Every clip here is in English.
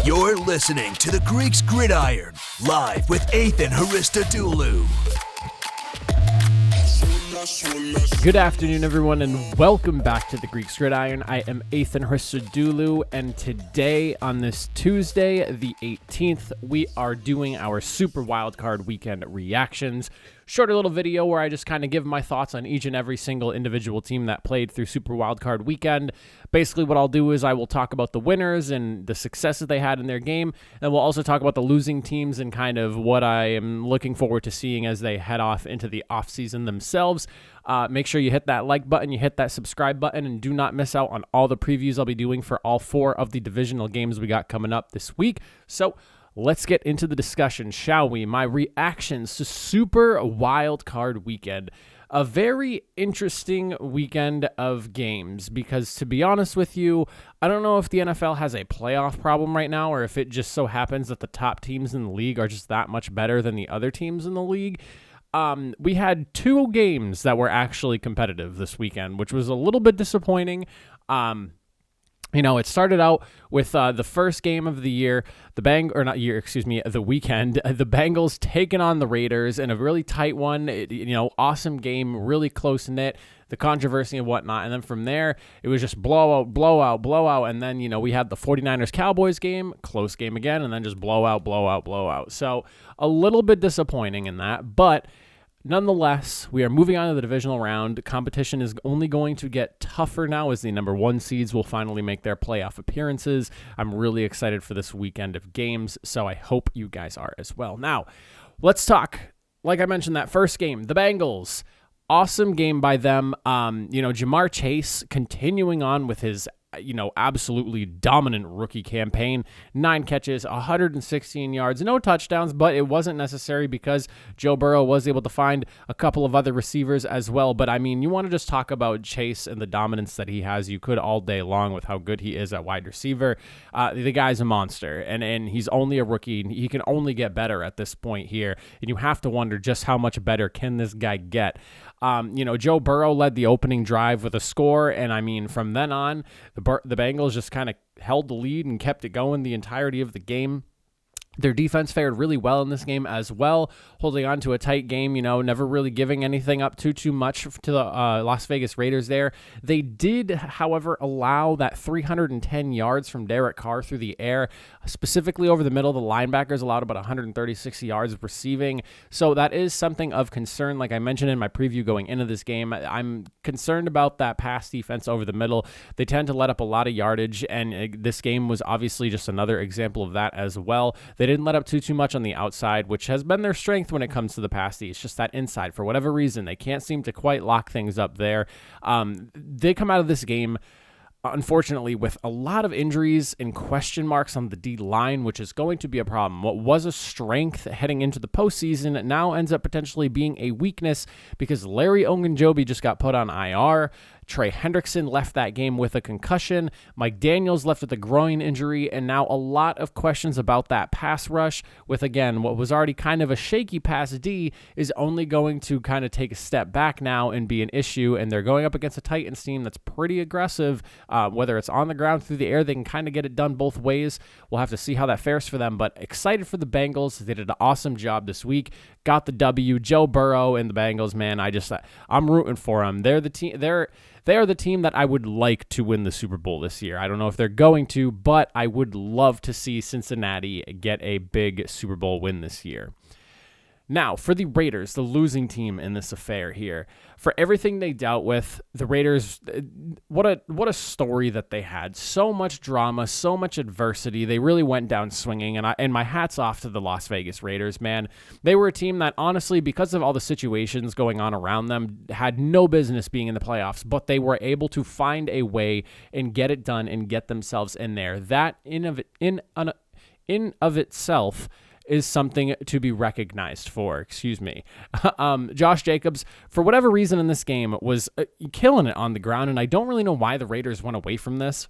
You're listening to the Greek's Gridiron, live with Athan Hristodulu. Good afternoon, everyone, and welcome back to the Greek's Gridiron. I am Athan Hristodulu, and today, on this Tuesday, the 18th, we are doing our Super Wildcard Weekend reactions. Shorter little video where I just kind of give my thoughts on each and every single individual team that played through Super Wildcard Weekend. Basically, what I'll do is I will talk about the winners and the successes they had in their game, and we'll also talk about the losing teams and kind of what I am looking forward to seeing as they head off into the offseason themselves. Make sure you hit that like button, you hit that subscribe button, and do not miss out on all the previews I'll be doing for all 4 of the divisional games we got coming up this week. So let's get into the discussion, shall we? My reactions to Super Wildcard Weekend. A very interesting weekend of games because, to be honest with you, I don't know if the NFL has a playoff problem right now or if it just so happens that the top teams in the league are just that much better than the other teams in the league. We had 2 games that were actually competitive this weekend, which was a little bit disappointing. It started out with the first game of the year, the weekend, the Bengals taking on the Raiders in a really tight one, awesome game, really close-knit, the controversy and whatnot. And then from there, it was just blowout. And then, we had the 49ers-Cowboys game, close game again, and then just blowout. So a little bit disappointing in that, but nonetheless, we are moving on to the divisional round. Competition is only going to get tougher now as the number 1 seeds will finally make their playoff appearances. I'm really excited for this weekend of games, so I hope you guys are as well. Now, let's talk. Like I mentioned, that first game, the Bengals. Awesome game by them. Jamar Chase continuing on with his absolutely dominant rookie campaign. 9 catches, 116 yards, no touchdowns, but it wasn't necessary because Joe Burrow was able to find a couple of other receivers as well. But you want to just talk about Chase and the dominance that he has. You could all day long with how good he is at wide receiver. The guy's a monster, and he's only a rookie. He can only get better at this point here, and you have to wonder just how much better can this guy get. Joe Burrow led the opening drive with a score, and from then on, the Bengals just kind of held the lead and kept it going the entirety of the game. Their defense fared really well in this game as well, holding on to a tight game, never really giving anything up too much to the Las Vegas Raiders there. They did, however, allow that 310 yards from Derek Carr through the air, specifically over the middle. The linebackers allowed about 136 yards receiving, so that is something of concern. Like I mentioned in my preview going into this game, I'm concerned about that pass defense over the middle. They tend to let up a lot of yardage, and this game was obviously just another example of that as well. They didn't let up too much on the outside, which has been their strength when it comes to the pass D. It's just that inside, for whatever reason, they can't seem to quite lock things up there. They come out of this game, unfortunately, with a lot of injuries and question marks on the D-line, which is going to be a problem. What was a strength heading into the postseason now ends up potentially being a weakness because Larry Ogunjobi just got put on IR. Trey Hendrickson left that game with a concussion. Mike Daniels left with a groin injury, and now a lot of questions about that pass rush with, again, what was already kind of a shaky pass D is only going to kind of take a step back now and be an issue, and they're going up against a Titans team that's pretty aggressive. Whether it's on the ground, through the air, they can kind of get it done both ways. We'll have to see how that fares for them, but excited for the Bengals. They did an awesome job this week. Got the W. Joe Burrow and the Bengals, man, I'm rooting for them. They're the team. They are the team that I would like to win the Super Bowl this year. I don't know if they're going to, but I would love to see Cincinnati get a big Super Bowl win this year. Now, for the Raiders, the losing team in this affair here, for everything they dealt with, the Raiders, what a story that they had. So much drama, so much adversity. They really went down swinging, and my hat's off to the Las Vegas Raiders, man. They were a team that, honestly, because of all the situations going on around them, had no business being in the playoffs, but they were able to find a way and get it done and get themselves in there. That in of itself is something to be recognized for. Josh Jacobs, for whatever reason in this game, was killing it on the ground, and I don't really know why the Raiders went away from this.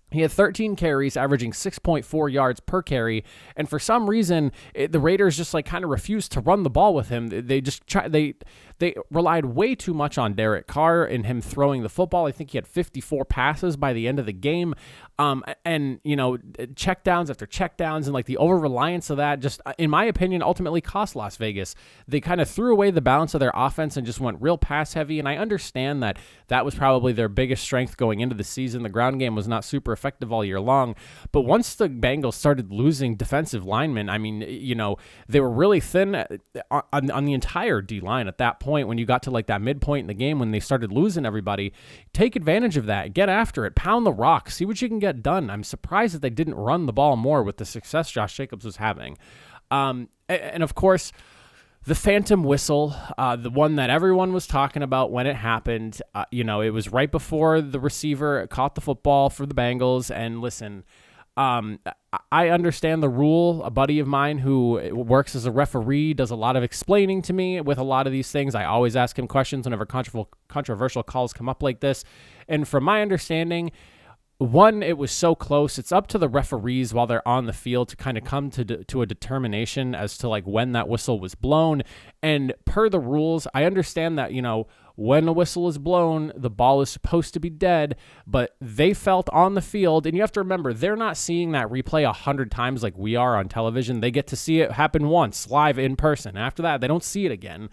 He had 13 carries, averaging 6.4 yards per carry, and for some reason, the Raiders just like kind of refused to run the ball with him. They relied way too much on Derek Carr and him throwing the football. I think he had 54 passes by the end of the game, and checkdowns after checkdowns, and like the over reliance of that just, in my opinion, ultimately cost Las Vegas. They kind of threw away the balance of their offense and just went real pass heavy. And I understand that was probably their biggest strength going into the season. The ground game was not super effective all year long, but once the Bengals started losing defensive linemen, I mean, they were really thin on the entire D-line at that point. When you got to like that midpoint in the game when they started losing everybody, take advantage of that, get after it, pound the rock, see what you can get done. I'm surprised that they didn't run the ball more with the success Josh Jacobs was having. And of course, the phantom whistle, the one that everyone was talking about when it happened, it was right before the receiver caught the football for the Bengals. And listen, I understand the rule. A buddy of mine who works as a referee does a lot of explaining to me with a lot of these things. I always ask him questions whenever controversial calls come up like this. And from my understanding, one, it was so close. It's up to the referees while they're on the field to kind of come to a determination as to like when that whistle was blown. And per the rules, I understand that, when a whistle is blown, the ball is supposed to be dead, but they felt on the field, and you have to remember, they're not seeing that replay 100 times like we are on television. They get to see it happen once live in person. After that, they don't see it again.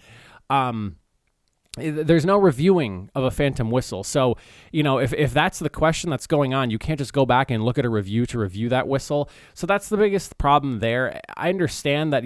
There's no reviewing of a phantom whistle. So, if that's the question that's going on, you can't just go back and look at a review to review that whistle. So that's the biggest problem there. I understand that,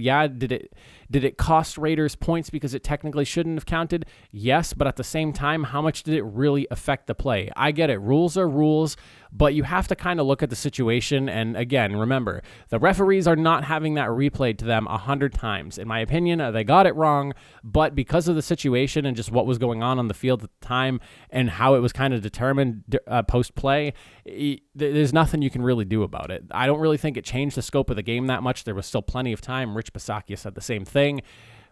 did it cost Raiders points because it technically shouldn't have counted? Yes, but at the same time, how much did it really affect the play? I get it. Rules are rules, but you have to kind of look at the situation. And again, remember, the referees are not having that replayed to them 100 times. In my opinion, they got it wrong, but because of the situation and just what was going on the field at the time and how it was kind of determined post-play, there's nothing you can really do about it. I don't really think it changed the scope of the game that much. There was still plenty of time. Rich Bisaccia said the same thing.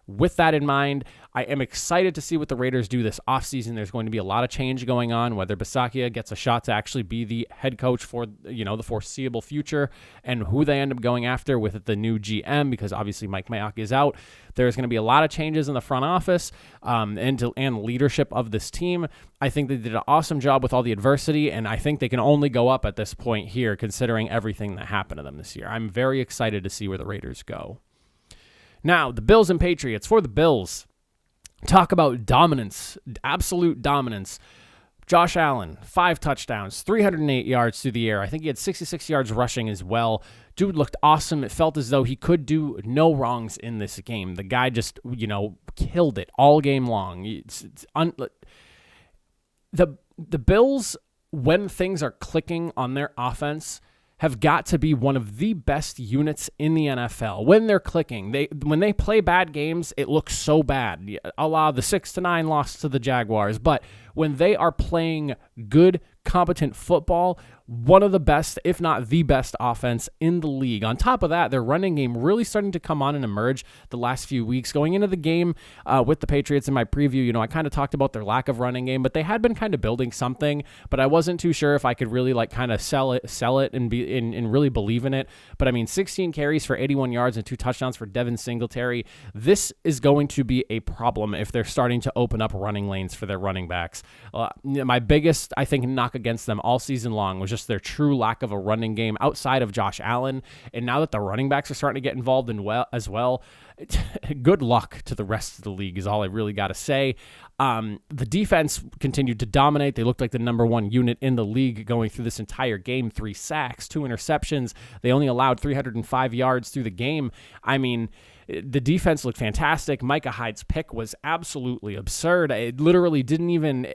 With that in mind, I am excited to see what the Raiders do this offseason. There's going to be a lot of change going on, whether Bisaccia gets a shot to actually be the head coach for, the foreseeable future, and who they end up going after with the new GM, because obviously Mike Mayock is out. There's going to be a lot of changes in the front office and leadership of this team. I think they did an awesome job with all the adversity, and I think they can only go up at this point here, considering everything that happened to them this year. I'm very excited to see where the Raiders go. Now, the Bills and Patriots. For the Bills, talk about dominance, absolute dominance. Josh Allen, 5 touchdowns, 308 yards through the air. I think he had 66 yards rushing as well. Dude looked awesome. It felt as though he could do no wrongs in this game. The guy just, killed it all game long. The Bills, when things are clicking on their offense, have got to be one of the best units in the NFL. When they're clicking, when they play bad games, it looks so bad. A la the 6-9 loss to the Jaguars. But when they are playing good, competent football, one of the best, if not the best offense in the league. On top of that, their running game really starting to come on and emerge the last few weeks. Going into the game with the Patriots in my preview, I kind of talked about their lack of running game, but they had been kind of building something, but I wasn't too sure if I could really kind of sell it and really believe in it. But 16 carries for 81 yards and 2 touchdowns for Devin Singletary. This is going to be a problem if they're starting to open up running lanes for their running backs. My biggest, I think, knock against them all season long was just their true lack of a running game outside of Josh Allen. And now that the running backs are starting to get involved as well, good luck to the rest of the league is all I really got to say. The defense continued to dominate. They looked like the number 1 unit in the league going through this entire game. 3 sacks, 2 interceptions. They only allowed 305 yards through the game. The defense looked fantastic. Micah Hyde's pick was absolutely absurd. It literally didn't even,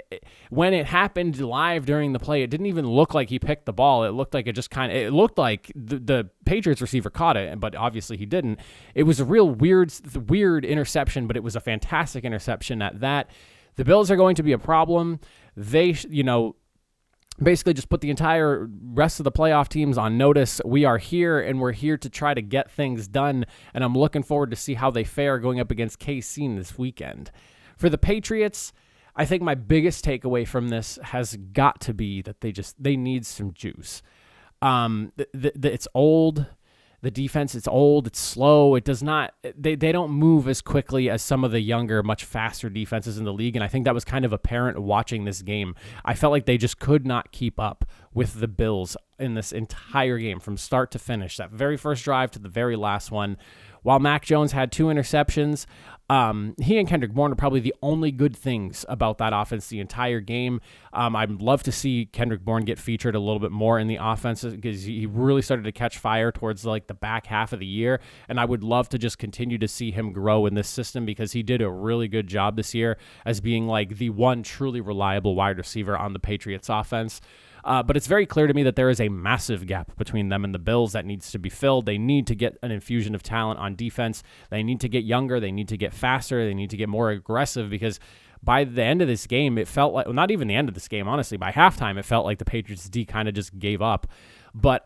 when it happened live during the play, it didn't even look like he picked the ball. It looked like it looked like the Patriots receiver caught it, but obviously he didn't. It was a real weird interception, but it was a fantastic interception at that. The Bills are going to be a problem. They, basically just put the entire rest of the playoff teams on notice. We are here, and we're here to try to get things done, and I'm looking forward to see how they fare going up against KC this weekend. For the Patriots, I think my biggest takeaway from this has got to be that they need some juice. It's old. The defense, it's old, it's slow. It does not, they don't move as quickly as some of the younger, much faster defenses in the league. And I think that was kind of apparent watching this game. I felt like they just could not keep up with the Bills in this entire game from start to finish. That very first drive to the very last one. While Mac Jones had 2 interceptions, he and Kendrick Bourne are probably the only good things about that offense the entire game. I'd love to see Kendrick Bourne get featured a little bit more in the offense because he really started to catch fire towards like the back half of the year, and I would love to just continue to see him grow in this system because he did a really good job this year as being like the one truly reliable wide receiver on the Patriots offense. But it's very clear to me that there is a massive gap between them and the Bills that needs to be filled. They need to get an infusion of talent on defense. They need to get younger. They need to get faster. They need to get more aggressive because by the end of this game, it felt like, well, not even the end of this game, honestly, by halftime, it felt like the Patriots D kind of just gave up. But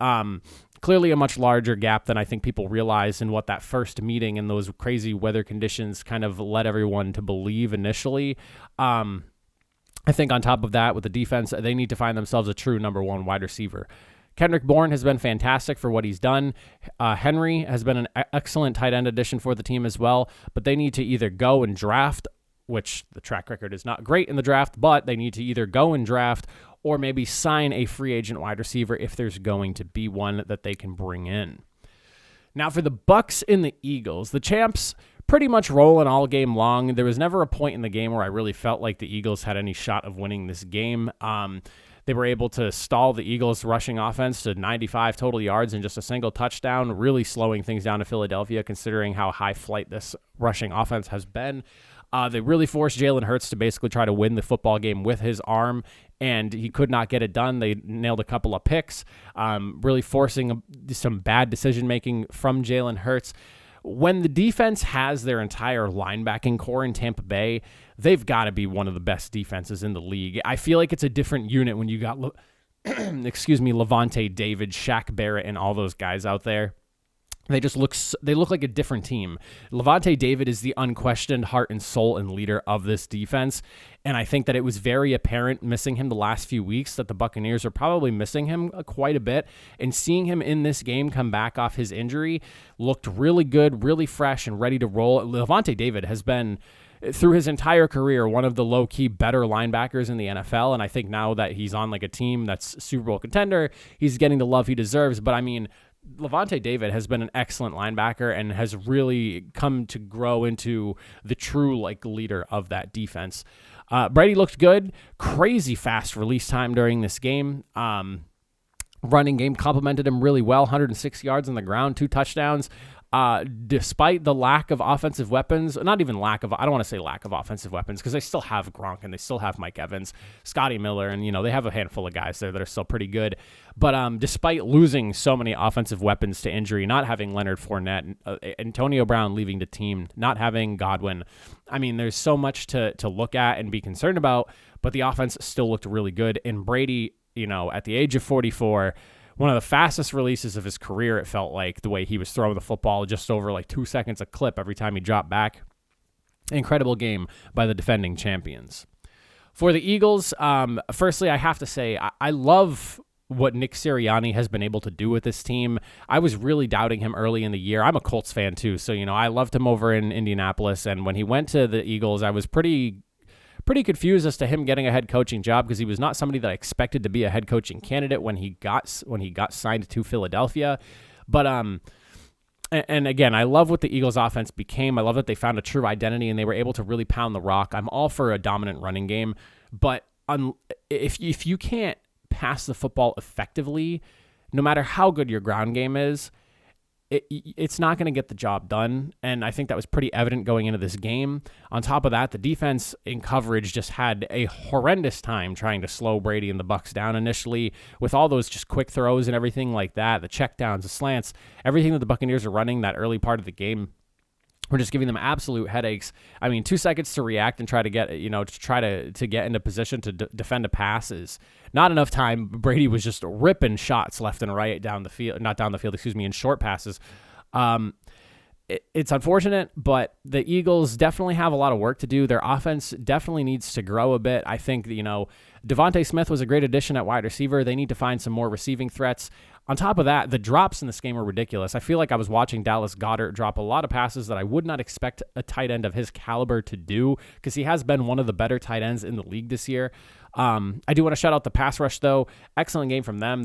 clearly a much larger gap than I think people realize in what that first meeting and those crazy weather conditions kind of led everyone to believe initially. I think on top of that, with the defense, they need to find themselves a true number 1 wide receiver. Kendrick Bourne has been fantastic for what he's done. Henry has been an excellent tight end addition for the team as well, but they need to either go and draft, which the track record is not great in the draft, but they need to either go and draft or maybe sign a free agent wide receiver if there's going to be one that they can bring in. Now for the Bucs and the Eagles, the champs pretty much rolling all game long. There was never a point in the game where I really felt like the Eagles had any shot of winning this game. They were able to stall the Eagles' rushing offense to 95 total yards and just a single touchdown, really slowing things down to Philadelphia considering how high flight this rushing offense has been. They really forced Jalen Hurts to basically try to win the football game with his arm, and he could not get it done. They nailed a couple of picks, really forcing some bad decision-making from Jalen Hurts. When the defense has their entire linebacking core in Tampa Bay, they've got to be one of the best defenses in the league. I feel like it's a different unit when you got, Levante David, Shaq Barrett, and all those guys out there. They look like a different team. Levante David is the unquestioned heart and soul and leader of this defense, and I think that it was very apparent missing him the last few weeks that the Buccaneers are probably missing him quite a bit, and seeing him in this game come back off his injury looked really good, really fresh, and ready to roll. Levante David has been, through his entire career, one of the low-key better linebackers in the NFL, and I think now that he's on like a team that's Super Bowl contender, he's getting the love he deserves. But I mean, Levante David has been an excellent linebacker and has really come to grow into the true leader of that defense. Brady looked good. Crazy fast release time during this game. Running game complimented him really well. 106 yards on the ground, 2 touchdowns. Despite the lack of offensive weapons, not even I don't want to say lack of offensive weapons because they still have Gronk and they still have Mike Evans, Scotty Miller, and, they have a handful of guys there that are still pretty good. But despite losing so many offensive weapons to injury, not having Leonard Fournette, Antonio Brown leaving the team, not having Godwin, I mean, there's so much to look at and be concerned about, but the offense still looked really good. And Brady, at the age of 44, one of the fastest releases of his career, it felt like, the way he was throwing the football, just over 2 seconds a clip every time he dropped back. Incredible game by the defending champions. For the Eagles, firstly, I have to say, I love what Nick Sirianni has been able to do with this team. I was really doubting him early in the year. I'm a Colts fan too, so, I loved him over in Indianapolis, and when he went to the Eagles, I was pretty confused as to him getting a head coaching job because he was not somebody that I expected to be a head coaching candidate when he got signed to Philadelphia. But and again, I love what the Eagles offense became. I love that they found a true identity and they were able to really pound the rock. I'm all for a dominant running game, but if you can't pass the football effectively, no matter how good your ground game is, it's not going to get the job done, and I think that was pretty evident going into this game. On top of that, the defense in coverage just had a horrendous time trying to slow Brady and the Bucs down initially with all those just quick throws and everything like that, the checkdowns, the slants, everything that the Buccaneers are running that early part of the game. We're just giving them absolute headaches. I mean, 2 seconds to react and try to get, to get into position to defend a pass is not enough time. Brady was just ripping shots left and right in short passes. It's unfortunate, but the Eagles definitely have a lot of work to do. Their offense definitely needs to grow a bit. I think, Devontae Smith was a great addition at wide receiver. They need to find some more receiving threats. On top of that, the drops in this game were ridiculous. I feel like I was watching Dallas Goedert drop a lot of passes that I would not expect a tight end of his caliber to do, because he has been one of the better tight ends in the league this year. I do want to shout out the pass rush, though. Excellent game from them.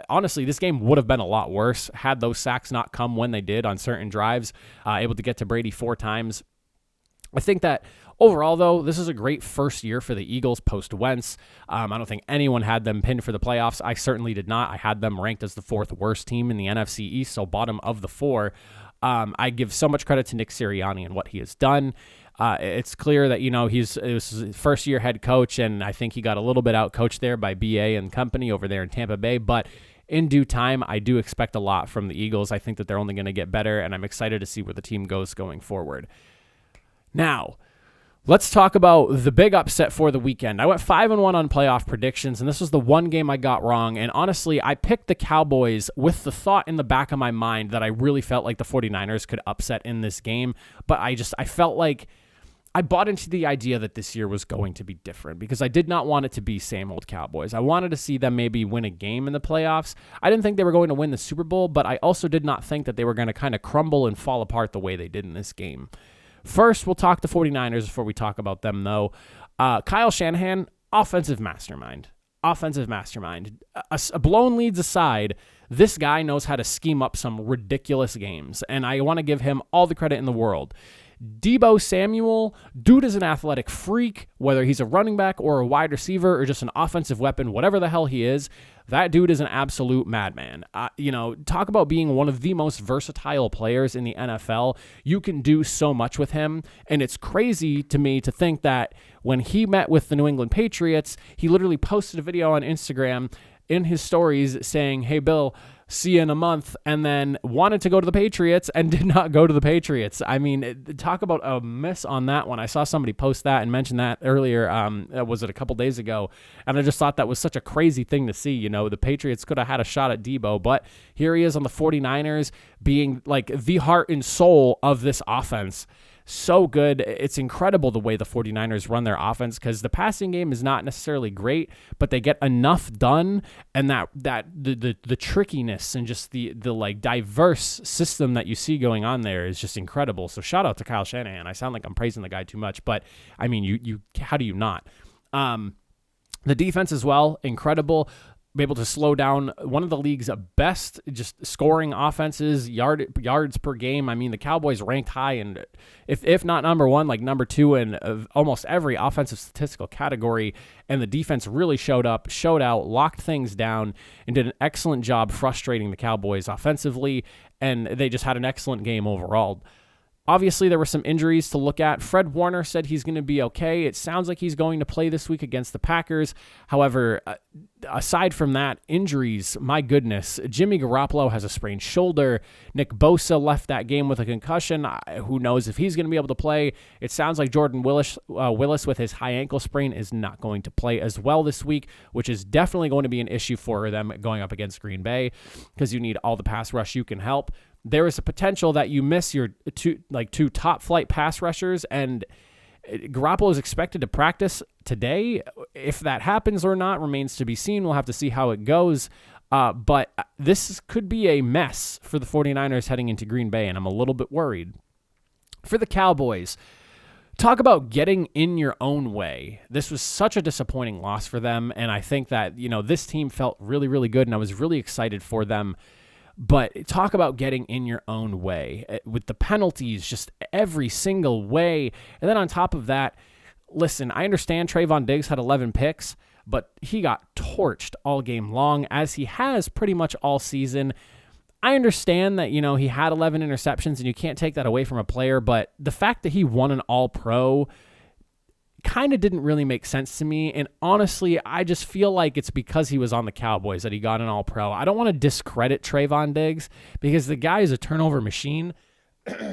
Honestly, this game would have been a lot worse had those sacks not come when they did on certain drives, able to get to Brady 4 times. I think that overall, though, this is a great first year for the Eagles post-Wentz. I don't think anyone had them pinned for the playoffs. I certainly did not. I had them ranked as the 4th worst team in the NFC East, so bottom of the 4. I give so much credit to Nick Sirianni and what he has done. It's clear that, it was his first-year head coach, and I think he got a little bit out-coached there by BA and company over there in Tampa Bay, but in due time, I do expect a lot from the Eagles. I think that they're only going to get better, and I'm excited to see where the team goes going forward. Now, let's talk about the big upset for the weekend. I went 5-1 on playoff predictions, and this was the one game I got wrong. And honestly, I picked the Cowboys with the thought in the back of my mind that I really felt like the 49ers could upset in this game. But I felt like I bought into the idea that this year was going to be different, because I did not want it to be same old Cowboys. I wanted to see them maybe win a game in the playoffs. I didn't think they were going to win the Super Bowl, but I also did not think that they were going to kind of crumble and fall apart the way they did in this game. First, we'll talk the 49ers before we talk about them, though. Kyle Shanahan, offensive mastermind. A blown leads aside, this guy knows how to scheme up some ridiculous games, and I want to give him all the credit in the world. Deebo Samuel, dude is an athletic freak, whether he's a running back or a wide receiver or just an offensive weapon, whatever the hell he is, that dude is an absolute madman. Talk about being one of the most versatile players in the NFL. You can do so much with him, and it's crazy to me to think that when he met with the New England Patriots, he literally posted a video on Instagram in his stories saying, "Hey, Bill, see you in a month," and then wanted to go to the Patriots and did not go to the Patriots. I mean, talk about a miss on that one. I saw somebody post that and mention that earlier. Was it a couple days ago? And I just thought that was such a crazy thing to see. The Patriots could have had a shot at Deebo, but here he is on the 49ers being like the heart and soul of this offense. So good. It's incredible the way the 49ers run their offense, because the passing game is not necessarily great, but they get enough done, and the trickiness and just the like diverse system that you see going on there is just incredible. So shout out to Kyle Shanahan. I sound like I'm praising the guy too much, but I mean, you how do you not? The defense as well, incredible. Be able to slow down one of the league's best just scoring offenses, yards per game. I mean, the Cowboys ranked high, and if not number 1, like number 2 in almost every offensive statistical category. And the defense really showed out, locked things down, and did an excellent job frustrating the Cowboys offensively. And they just had an excellent game overall. Obviously, there were some injuries to look at. Fred Warner said he's going to be okay. It sounds like he's going to play this week against the Packers. However, aside from that, injuries, my goodness. Jimmy Garoppolo has a sprained shoulder. Nick Bosa left that game with a concussion. Who knows if he's going to be able to play. It sounds like Jordan Willis with his high ankle sprain is not going to play as well this week, which is definitely going to be an issue for them going up against Green Bay, because you need all the pass rush you can help. There is a potential that you miss your two top flight pass rushers, and Garoppolo is expected to practice today. If that happens or not remains to be seen. We'll have to see how it goes. But this could be a mess for the 49ers heading into Green Bay, and I'm a little bit worried. For the Cowboys, talk about getting in your own way. This was such a disappointing loss for them, and I think that this team felt really, really good, and I was really excited for them. But talk about getting in your own way with the penalties, just every single way. And then on top of that, listen, I understand Trayvon Diggs had 11 picks, but he got torched all game long, as he has pretty much all season. I understand that, he had 11 interceptions, and you can't take that away from a player, but the fact that he won an All-Pro kind of didn't really make sense to me. And honestly, I just feel like it's because he was on the Cowboys that he got an All-Pro. I don't want to discredit Trayvon Diggs, because the guy is a turnover machine,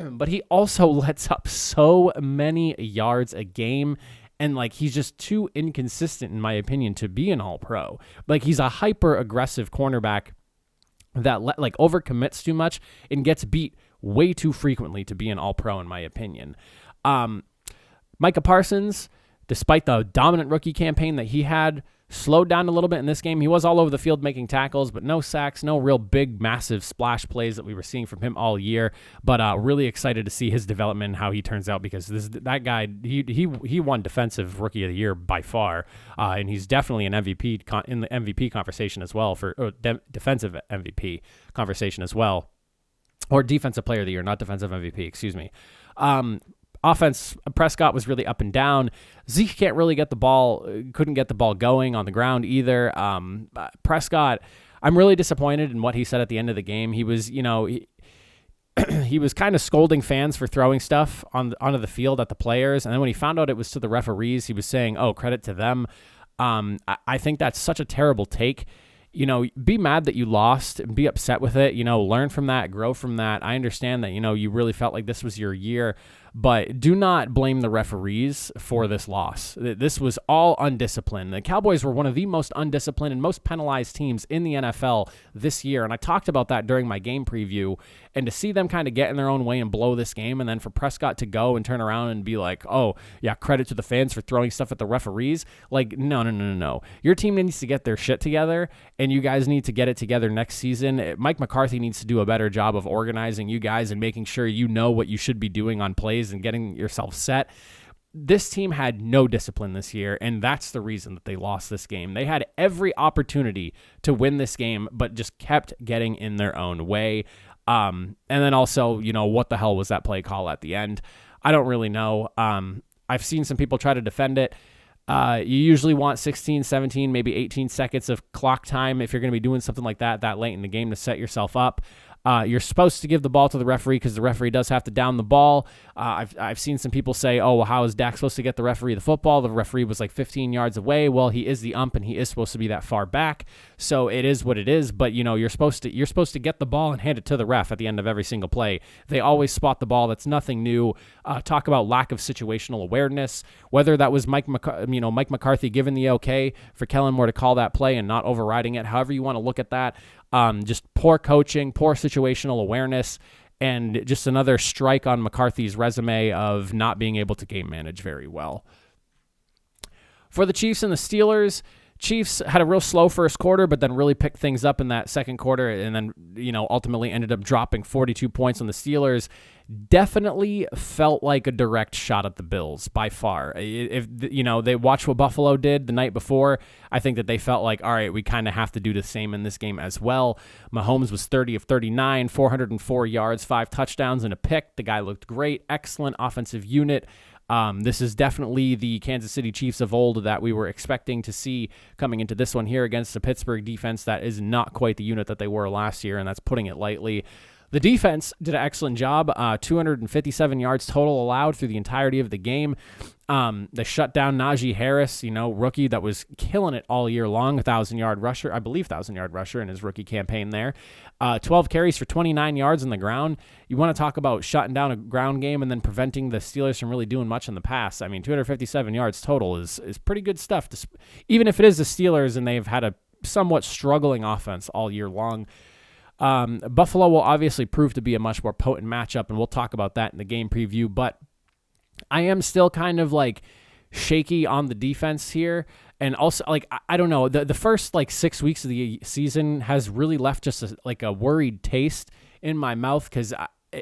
but he also lets up so many yards a game. And he's just too inconsistent, in my opinion, to be an All-Pro. He's a hyper-aggressive cornerback that overcommits too much and gets beat way too frequently to be an All-Pro, in my opinion. Micah Parsons, despite the dominant rookie campaign that he had, slowed down a little bit in this game. He was all over the field making tackles, but no sacks, no real big, massive splash plays that we were seeing from him all year. But really excited to see his development and how he turns out, because that guy, he won Defensive Rookie of the Year by far, and he's definitely an MVP in the MVP conversation as well, defensive MVP conversation as well, or Defensive Player of the Year, not Defensive MVP, excuse me. Offense, Prescott was really up and down. Zeke couldn't get the ball going on the ground either. Prescott, I'm really disappointed in what he said at the end of the game. He was, he was kind of scolding fans for throwing stuff onto the field at the players. And then when he found out it was to the referees, he was saying, oh, credit to them. I think that's such a terrible take. Be mad that you lost and be upset with it, learn from that, grow from that. I understand that, you really felt like this was your year, but do not blame the referees for this loss. This was all undisciplined. The Cowboys were one of the most undisciplined and most penalized teams in the NFL this year, and I talked about that during my game preview, and to see them kind of get in their own way and blow this game, and then for Prescott to go and turn around and be like, oh, yeah, credit to the fans for throwing stuff at the referees. Like, no. Your team needs to get their shit together, and you guys need to get it together next season. Mike McCarthy needs to do a better job of organizing you guys and making sure you know what you should be doing on plays and getting yourself set. This team had no discipline this year, and that's the reason that they lost this game. They had every opportunity to win this game, but just kept getting in their own way. And then also, what the hell was that play call at the end? I don't really know. I've seen some people try to defend it. You usually want 16, 17, maybe 18 seconds of clock time if you're going to be doing something like that late in the game to set yourself up. You're supposed to give the ball to the referee because the referee does have to down the ball. I've seen some people say, oh, well, how is Dak supposed to get the referee the football? The referee was like 15 yards away. Well, he is the ump and he is supposed to be that far back. So it is what it is. But, you're supposed to get the ball and hand it to the ref at the end of every single play. They always spot the ball. That's nothing new. Talk about lack of situational awareness, whether that was Mike McCarthy giving the okay for Kellen Moore to call that play and not overriding it. However you want to look at that. Just poor coaching, poor situational awareness, and just another strike on McCarthy's resume of not being able to game manage very well. For the Chiefs and the Steelers, Chiefs had a real slow first quarter, but then really picked things up in that second quarter, and then, ultimately ended up dropping 42 points on the Steelers. Definitely felt like a direct shot at the Bills by far. If they watched what Buffalo did the night before, I think that they felt like, all right, we kind of have to do the same in this game as well. Mahomes was 30 of 39, 404 yards, 5 touchdowns and a pick. The guy looked great. Excellent offensive unit. This is definitely the Kansas City Chiefs of old that we were expecting to see coming into this one here against the Pittsburgh defense that is not quite the unit that they were last year, and that's putting it lightly. The defense did an excellent job, 257 yards total allowed through the entirety of the game. They shut down Najee Harris, rookie that was killing it all year long, 1,000-yard rusher, I believe 1,000-yard rusher in his rookie campaign there. 12 carries for 29 yards on the ground. You want to talk about shutting down a ground game and then preventing the Steelers from really doing much in the pass. I mean, 257 yards total is pretty good stuff, even if it is the Steelers and they've had a somewhat struggling offense all year long. Buffalo will obviously prove to be a much more potent matchup, and we'll talk about that in the game preview, but I am still kind of shaky on the defense here. And also, I don't know, the first 6 weeks of the season has really left just a worried taste in my mouth because,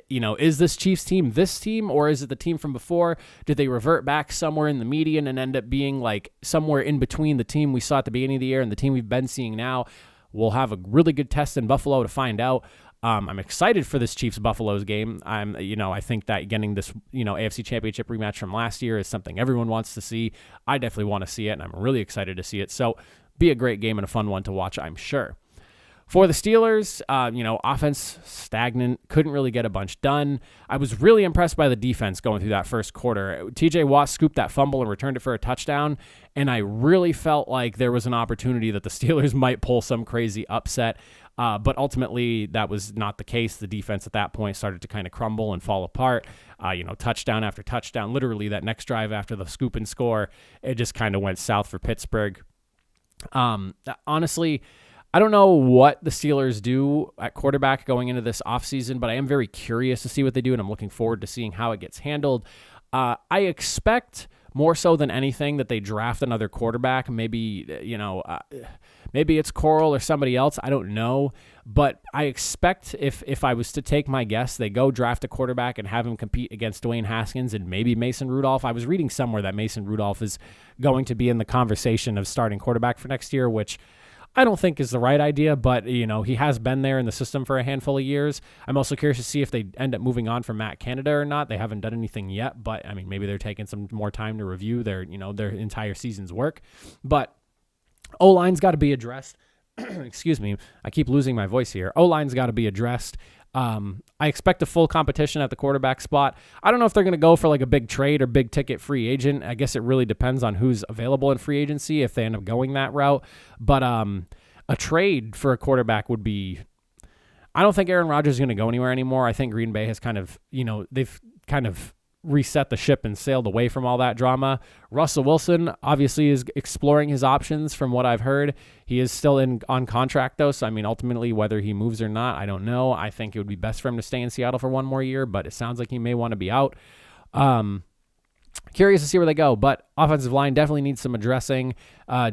is this Chiefs team this team, or is it the team from before? Did they revert back somewhere in the median and end up being somewhere in between the team we saw at the beginning of the year and the team we've been seeing now? We'll have a really good test in Buffalo to find out. I'm excited for this Chiefs-Buffalo's game. I think that getting this, AFC Championship rematch from last year is something everyone wants to see. I definitely want to see it, and I'm really excited to see it. So, be a great game and a fun one to watch, I'm sure. For the Steelers, offense stagnant, couldn't really get a bunch done. I was really impressed by the defense going through that first quarter. TJ Watt scooped that fumble and returned it for a touchdown, and I really felt like there was an opportunity that the Steelers might pull some crazy upset, but ultimately that was not the case. The defense at that point started to kind of crumble and fall apart. Touchdown after touchdown, literally that next drive after the scoop and score, it just kind of went south for Pittsburgh. Honestly, I don't know what the Steelers do at quarterback going into this offseason, but I am very curious to see what they do, and I'm looking forward to seeing how it gets handled. I expect more so than anything that they draft another quarterback. Maybe, maybe it's Coral or somebody else. I don't know. But I expect if I was to take my guess, they go draft a quarterback and have him compete against Dwayne Haskins and maybe Mason Rudolph. I was reading somewhere that Mason Rudolph is going to be in the conversation of starting quarterback for next year, which I don't think is the right idea, but, he has been there in the system for a handful of years. I'm also curious to see if they end up moving on from Matt Canada or not. They haven't done anything yet, but, maybe they're taking some more time to review their entire season's work. But O-line's got to be addressed. Excuse me. I keep losing my voice here. O-line's got to be addressed. I expect a full competition at the quarterback spot. I don't know if they're going to go for like a big trade or big ticket free agent. I guess it really depends on who's available in free agency if they end up going that route. But a trade for a quarterback would be, I don't think Aaron Rodgers is going to go anywhere anymore. I think Green Bay has kind of, they've kind of reset the ship and sailed away from all that drama. Russell Wilson obviously is exploring his options from what I've heard. He is still on contract though, so ultimately whether he moves or not, I don't know. I think it would be best for him to stay in Seattle for one more year, but it sounds like he may want to be out. Curious to see where they go, but offensive line definitely needs some addressing.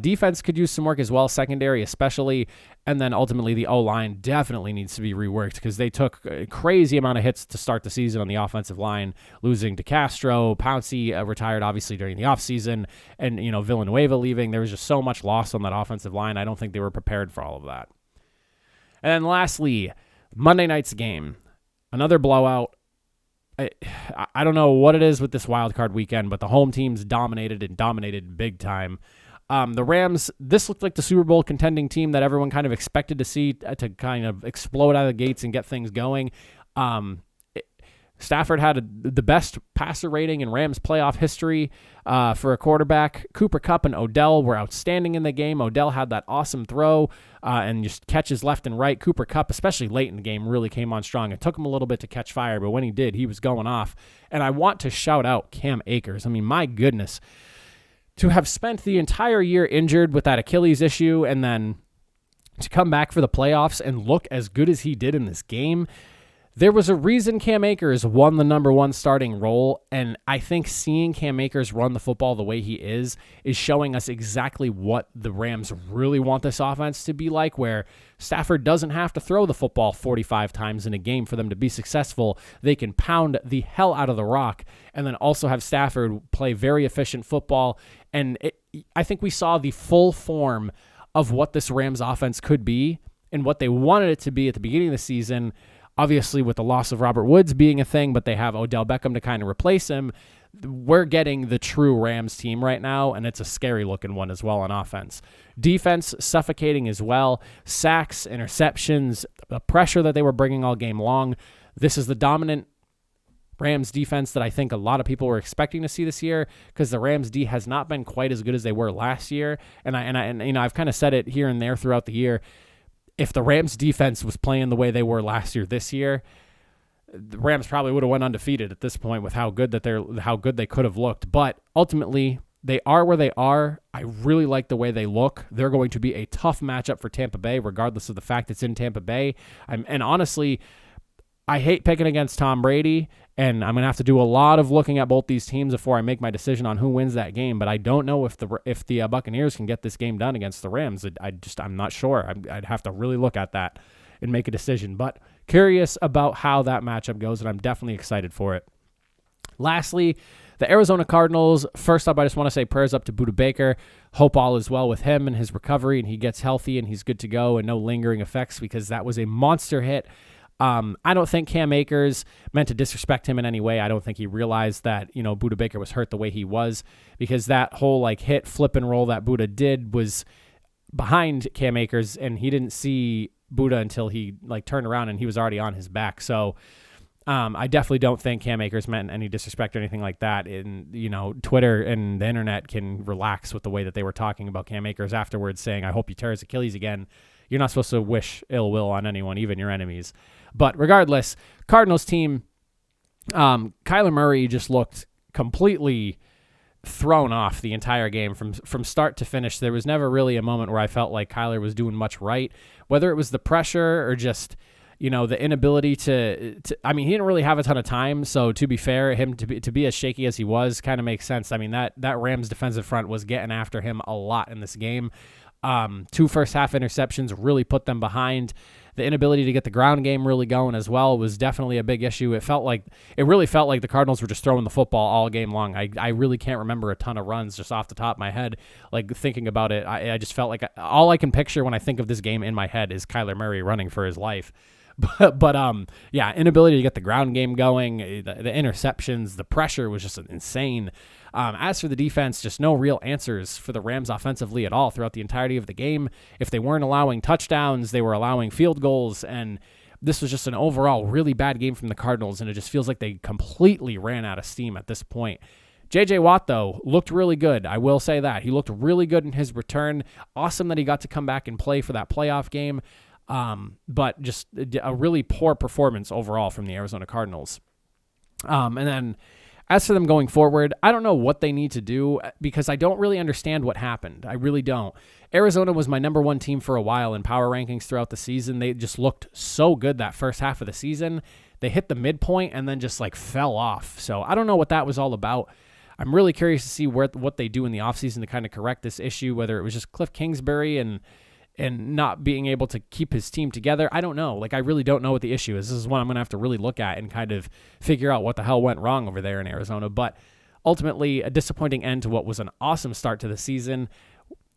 Defense could use some work as well, secondary especially, and then ultimately the O-line definitely needs to be reworked because they took a crazy amount of hits to start the season on the offensive line, losing DeCastro, Pouncey retired obviously during the offseason, and Villanueva leaving. There was just so much loss on that offensive line. I don't think they were prepared for all of that. And then lastly, Monday night's game, another blowout. I don't know what it is with this wild card weekend, but the home teams dominated big time. The Rams, this looked like the Super Bowl contending team that everyone kind of expected to see to kind of explode out of the gates and get things going. Stafford had the best passer rating in Rams playoff history for a quarterback. Cooper Kupp and Odell were outstanding in the game. Odell had that awesome throw and just catches left and right. Cooper Kupp, especially late in the game, really came on strong. It took him a little bit to catch fire, but when he did, he was going off. And I want to shout out Cam Akers. My goodness. To have spent the entire year injured with that Achilles issue and then to come back for the playoffs and look as good as he did in this game, there was a reason Cam Akers won the number one starting role, and I think seeing Cam Akers run the football the way he is showing us exactly what the Rams really want this offense to be like, where Stafford doesn't have to throw the football 45 times in a game for them to be successful. They can pound the hell out of the rock and then also have Stafford play very efficient football, and I think we saw the full form of what this Rams offense could be and what they wanted it to be at the beginning of the season. Obviously, with the loss of Robert Woods being a thing, but they have Odell Beckham to kind of replace him, we're getting the true Rams team right now, and it's a scary-looking one as well on offense. Defense, suffocating as well. Sacks, interceptions, the pressure that they were bringing all game long. This is the dominant Rams defense that I think a lot of people were expecting to see this year because the Rams D has not been quite as good as they were last year, and I've kind of said it here and there throughout the year. If the Rams defense was playing the way they were last year this year, the Rams probably would have went undefeated at this point with how good they could have looked. But ultimately, they are where they are. I really like the way they look. They're going to be a tough matchup for Tampa Bay, regardless of the fact it's in Tampa Bay. And honestly, I hate picking against Tom Brady, and I'm going to have to do a lot of looking at both these teams before I make my decision on who wins that game. But I don't know if the Buccaneers can get this game done against the Rams. I'm not sure. I'd have to really look at that and make a decision. But curious about how that matchup goes, and I'm definitely excited for it. Lastly, the Arizona Cardinals. First up, I just want to say prayers up to Budda Baker. Hope all is well with him and his recovery, and he gets healthy and he's good to go and no lingering effects because that was a monster hit. I don't think Cam Akers meant to disrespect him in any way. I don't think he realized that, Budda Baker was hurt the way he was because that whole hit, flip and roll that Budda did was behind Cam Akers and he didn't see Budda until he turned around and he was already on his back. So, I definitely don't think Cam Akers meant any disrespect or anything like that. And, Twitter and the internet can relax with the way that they were talking about Cam Akers afterwards saying, I hope you tear his Achilles again. You're not supposed to wish ill will on anyone, even your enemies. But regardless, Cardinals team, Kyler Murray just looked completely thrown off the entire game from start to finish. There was never really a moment where I felt like Kyler was doing much right, whether it was the pressure or just, The inability to I mean, he didn't really have a ton of time, so to be fair, him to be as shaky as he was kind of makes sense. I mean, that Rams defensive front was getting after him a lot in this game. 2 first half interceptions really put them behind. The inability to get the ground game really going as well was definitely a big issue. It really felt like the Cardinals were just throwing the football all game long. I really can't remember a ton of runs just off the top of my head. Like, thinking about it, I just felt like all I can picture when I think of this game in my head is Kyler Murray running for his life. But yeah, inability to get the ground game going, the interceptions, the pressure was just insane. As for the defense, just no real answers for the Rams offensively at all throughout the entirety of the game. If they weren't allowing touchdowns, they were allowing field goals, and this was just an overall really bad game from the Cardinals, and it just feels like they completely ran out of steam at this point. J.J. Watt, though, looked really good. I will say that. He looked really good in his return. Awesome that he got to come back and play for that playoff game. But just a really poor performance overall from the Arizona Cardinals. And then as for them going forward, I don't know what they need to do because I don't really understand what happened. I really don't. Arizona was my number 1 team for a while in power rankings throughout the season. They just looked so good that first half of the season. They hit the midpoint and then just fell off. So I don't know what that was all about. I'm really curious to see what they do in the offseason to kind of correct this issue, whether it was just Cliff Kingsbury and not being able to keep his team together. I don't know. I really don't know what the issue is. This is one I'm going to have to really look at and kind of figure out what the hell went wrong over there in Arizona. But ultimately, a disappointing end to what was an awesome start to the season.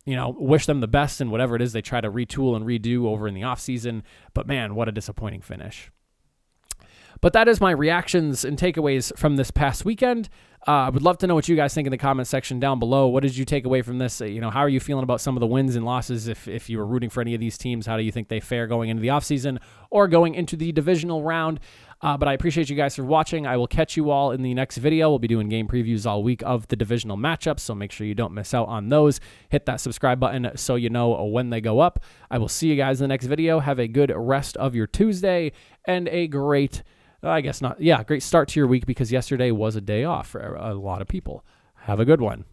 Wish them the best in whatever it is they try to retool and redo over in the offseason. But man, what a disappointing finish. But that is my reactions and takeaways from this past weekend. I would love to know what you guys think in the comment section down below. What did you take away from this? How are you feeling about some of the wins and losses? If you were rooting for any of these teams, how do you think they fare going into the offseason or going into the divisional round? But I appreciate you guys for watching. I will catch you all in the next video. We'll be doing game previews all week of the divisional matchups, so make sure you don't miss out on those. Hit that subscribe button so you know when they go up. I will see you guys in the next video. Have a good rest of your Tuesday and a great great start to your week because yesterday was a day off for a lot of people. Have a good one.